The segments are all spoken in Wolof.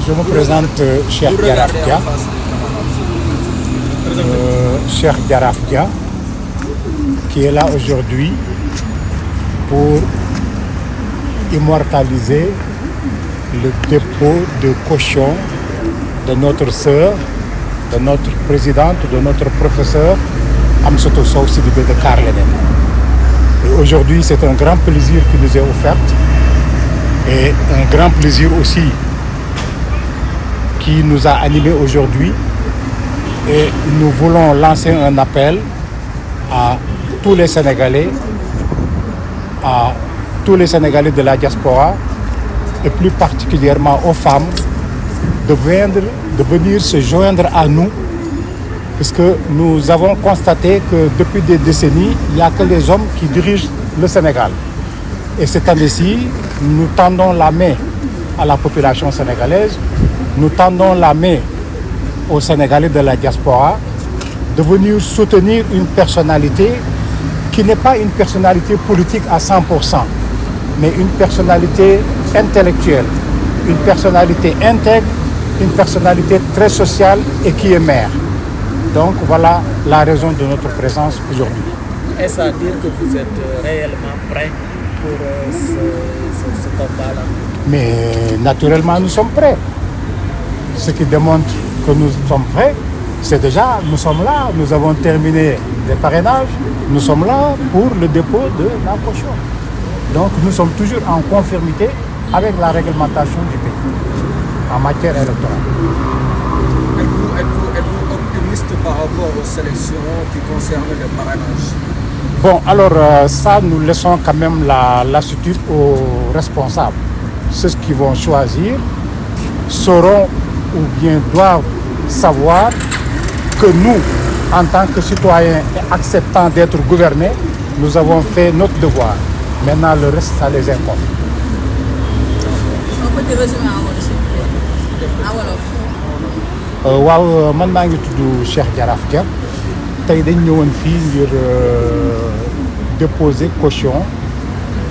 Je me présente Cheikh Diaraf Dia. Cheikh Diaraf Dia, qui est là aujourd'hui pour immortaliser le dépôt de caution de notre sœur, de notre présidente, de notre professeur Amsatou Sow Sidibé de CAR Leneen. Et aujourd'hui, c'est un grand plaisir qui nous est offert et un grand plaisir aussi qui nous a animés aujourd'hui. Et nous voulons lancer un appel à tous les Sénégalais de la diaspora et plus particulièrement aux femmes de venir se joindre à nous, puisque nous avons constaté que depuis des décennies, il n'y a que les hommes qui dirigent le Sénégal. Et cette année-ci, nous tendons la main à la population sénégalaise, nous tendons la main aux Sénégalais de la diaspora de venir soutenir une personnalité qui n'est pas une personnalité politique à 100%, mais une personnalité intellectuelle, une personnalité intègre, une personnalité très sociale et qui est mère. Donc voilà la raison de notre présence aujourd'hui. Est-ce à dire que vous êtes réellement prêt pour ce combat-là? Mais naturellement, nous sommes prêts. Ce qui démontre que nous sommes prêts, c'est déjà, nous sommes là, nous avons terminé les parrainages, nous sommes là pour le dépôt de la caution. Donc nous sommes toujours en conformité avec la réglementation du pays en matière électorale. Êtes-vous optimiste par rapport aux sélections qui concernent le parrainage? Bon, alors ça, nous laissons quand même la lassitude aux responsables. Ceux qui vont choisir sauront ou bien doivent savoir que nous, en tant que citoyens acceptant d'être gouvernés, nous avons fait notre devoir. Maintenant, le reste, ça les incombe. On peut te résumer en wolof, s'il vous plaît. En wolof. waaw man maa ngi tudd Cheikh Diaraf Dia tey dañ ñëwoon fii ngir déposer caution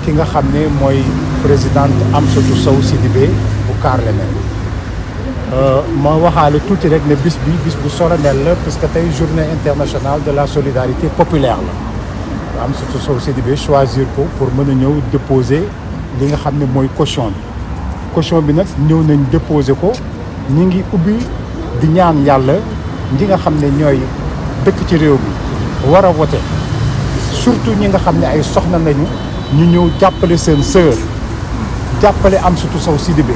ki nga xam ne mooy présidente Amsatou Sow Sidibé bu CAR Leneen. ma waxaale tuuti rek ne bis bu solennel la parce que tey journée internationale de la solidarité populaire la Amsatou Sow Sidibé choisir ko pour mën a ñëw déposer li nga xam ne mooy caution bi nag ñëw nañ déposer ko ñi ngi ubbi di ñaan yàlla ñi nga xam ne ñooy dëkk ci réew mi war a voter surtout ñi nga xam ne ay soxna lañu ñu ñëw jàppale seen sœur jàppale Amsatou Sow Sidibé.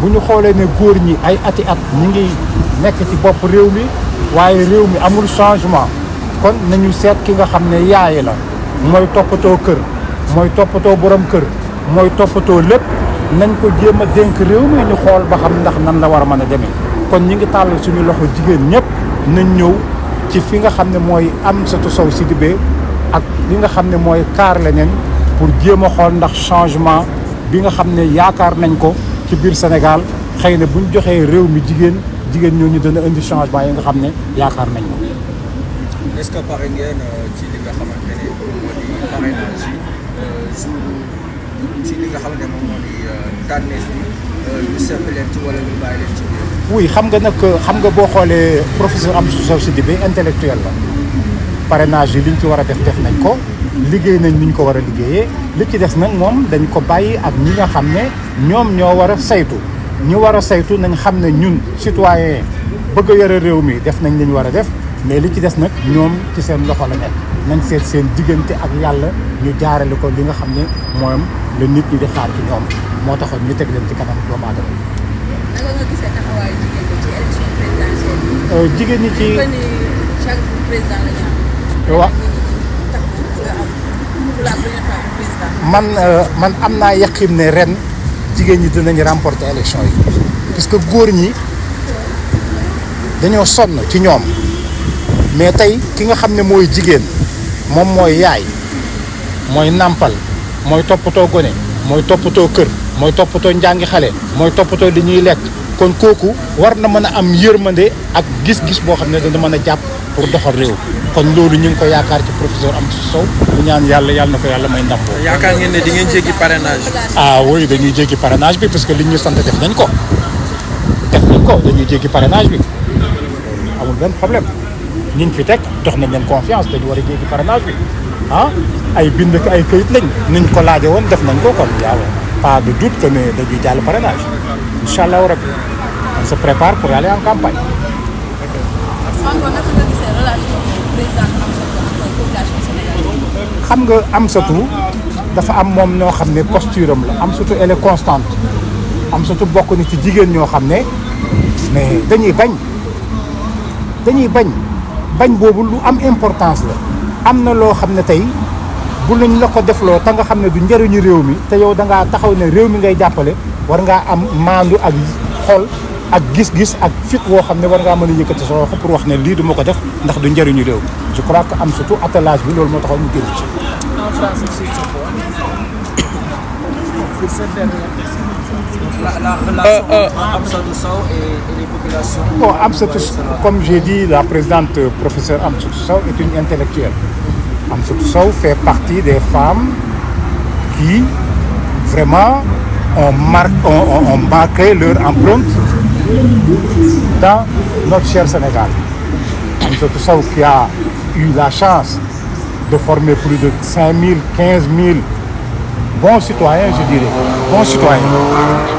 bu ñu xoolee ne góor ñi ay ati at ñi ngi nekk ci bopp réew mi waaye réew mi amul changement kon nañu seet ki nga xam ne yaay la mooy toppatoo kër mooy toppatoo borom kër mooy toppatoo lépp nañ ko jéem a dénk réew mi ñu xool ba xam ndax nan la war a mën a demee. kon ñi ngi tàllal suñu loxo jigéen ñëpp nañ ñëw ci fi nga xam ne mooy Amsatou Sow Sidibé ak li nga xam ne mooy CAR Leneen pour jéem a xool ndax changement bi nga xam ne yaakaar nañ ko ci biir Sénégal xëy na bu ñu joxee réew mi jigéen ñooñu dana indi changement yi nga xam ne yaakaar nañ ko. Est-ce que pare ngeen ci li nga xamante ne moo di parrainage ci li nga xamante ne moom moo di tànneef bi ñu seetlu leen ci wala ñu bàyyi leen ci biir? oui xam nga boo xoolee professeur Amsatou Sow Sidibé intellectuel la parrainage yi liñ ci war a def nañ ko liggéey nañ ni ñu ko war a liggéeyee li ci des nag moom dañ ko bàyyi ak ñi nga xam ne ñoom ñoo war a saytu ñu war a saytu nañ xam ne ñun citoyen bëgg a yore réew mi def nañ li ñu war a def mais li ci des nag ñoom ci seen loxo la nekk nañ seet seen diggante ak yàlla ñu jaarale ko li nga xam ne moom la nit ñi di xaar ci ñoom moo taxoon ñu teg leen ci kanam doomu aadama yi. naka nga gisee taxawaayu jigéen ñi ci élection présidentielle. jigéen ñi ci chaque président la ñu am. waaw pour la première fois président. man am naa yaqin ne ren jigéen ñi dinañ remporter élection yi parce que góor ñi dañoo sonn ci ñoom mais tey ki nga xam ne mooy jigéen moom mooy yaay mooy nàmpal mooy toppatoo gone mooy toppatoo kër mooy toppatoo njàngi xale mooy toppatoo li ñuy lekk kon kooku war na mën a am yërmande ak gis-gis boo xam ne dana mën a jàpp pour doxal réew kon loolu ñu ngi ko yaakaar ci professeur Amsatou Sow bu ñaan yàlla na ko yàlla may ndam boobu. yaakaar ngeen ne di ngeen jéggi parrainage. ah oui dañuy jéggi parrainage bi parce que li ñu sant def nañ ko ko dañuy jéggi parrainage bi amul benn problème ñi fi teg jox nañ leen confiance dañu war a jéggi parrainage bi ah ay bind ak ay këyit lañ niñ ko laaje woon def nañ ko kon yaaw pas de doute que ne dañuy jàll parrainage incha allahu rabbi on se prépare pour aller en campagne. xam nga Amsatou dafa am moom ñoo xam ne posture am la Amsatou elle est constante Amsatou bokk ni ci jigéen ñoo xam ne mais dañuy bañ boobu lu am importance la am na loo xam ne tey bu lañ la ko defloo te nga xam ne du njëriñu réew mi te yow da ngaa taxaw ne réew mi ngay jàppale war ngaa am maandu ak xol ak gis-gis ak fit woo xam ne war ngaa mën a yëkkati sa loxo pour wax ne lii du ma ko def ndax du njëriñu réew mi je crois que am surtout attelage bi loolu moo taxaw ñu génn ci. En français, s'il te plaît. Pour cette dernière question. La relation entre Amsatou Sow et les populations. Bon, Amsatou, comme j'ai dit, la présidente professeure Amsatou Sow est une intellectuelle. Amsatou Sow fait partie des femmes qui vraiment ont marqué leur empreinte dans notre cher Sénégal. Amsatou Sow qui a eu la chance de former plus de 5 000, 15 000 bons citoyens, je dirais, bons citoyens,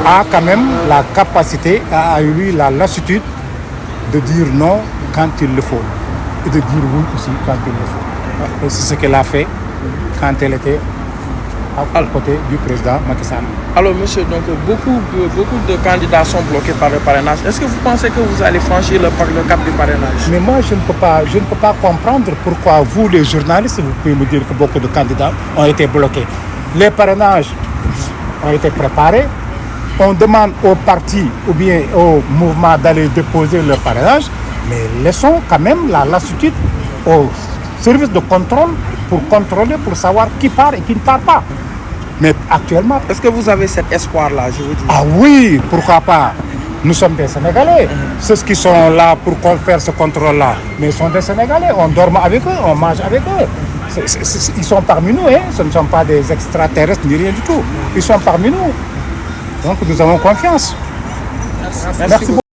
a quand même la capacité, a eu la lassitude de dire non quand il le faut et de dire oui aussi quand il le faut. Et c'est ce qu'elle a fait quand elle était à côté du président Macky Sall. Alors monsieur, donc beaucoup de candidats sont bloqués par le parrainage. Est-ce que vous pensez que vous allez franchir le cap du parrainage? Mais moi je ne peux pas comprendre pourquoi vous les journalistes, vous pouvez me dire que beaucoup de candidats ont été bloqués. Les parrainages ont été préparés. On demande aux partis ou bien aux mouvements d'aller déposer leur parrainage, mais laissons quand même la lassitude au service de contrôle pour contrôler, pour savoir qui part et qui ne part pas. Mais actuellement... Est-ce que vous avez cet espoir-là, je vous dis? Ah oui, pourquoi pas? Nous sommes des Sénégalais. Ceux qui sont là pour faire ce contrôle-là, mais ils sont des Sénégalais. On dort avec eux, on mange avec eux. Ils sont parmi nous, hein? Ce ne sont pas des extraterrestres ni rien du tout. Ils sont parmi nous. Donc nous avons confiance. Merci beaucoup.